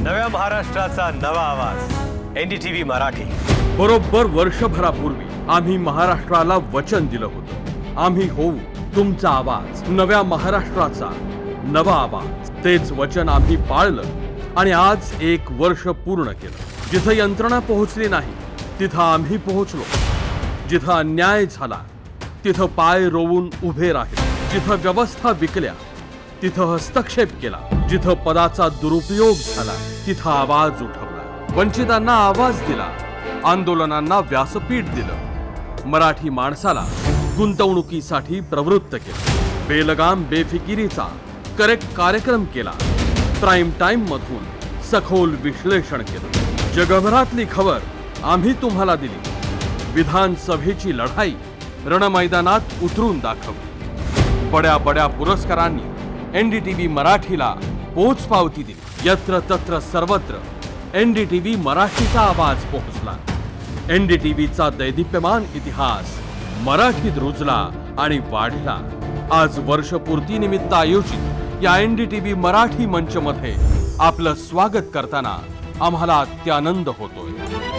नव्या महाराष्ट्राचा नवा आवाज एनडीटीव्ही मराठी। बरोबर वर्षभरापूर्वी आम्ही महाराष्ट्राला वचन दिलं होतं, आम्ही होऊ तुमचा आवाज, नव्या महाराष्ट्राचा नवा आवाज। तेच वचन आम्ही पाळलं आणि आज 1 वर्ष पूर्ण केलं। जिथं यंत्रणा पोहोचली नाही तिथं आम्ही पोहोचलो, जिथं अन्याय झाला तिथं पाय रोवून उभे राहिले, जिथं व्यवस्था विकल्या तिथं हस्तक्षेप केला, जिथं पदाचा दुरुपयोग झाला तिथं आवाज उठवला, वंचितांना आवाज दिला, आंदोलनांना व्यासपीठ दिलं, मराठी माणसाला गुंतवणुकीसाठी प्रवृत्त केलं, बेलगाम बेफिकिरीचा करेक्ट कार्यक्रम केला, प्राईम टाइम मधून सखोल विश्लेषण केलं, जगभरातली खबर आम्ही तुम्हाला दिली, विधानसभेची लढाई रणमैदानात उतरून दाखवली, बड्या बड्या पुरस्कारांनी एनडीटीव्ही मराठीला पोचपावती दिली, यत्र तत्र सर्वत्र एनडीटीव्ही मराठीचा आवाज पोहोचला, एनडीटीव्हीचा दैदिप्यमान इतिहास मराठीत रुजला आणि वाढला। आज वर्षपूर्ती निमित्त आयोजित या एनडीटीव्ही मराठी मंच मध्ये आपलं स्वागत करताना आम्हाला अत्यानंद होतोय।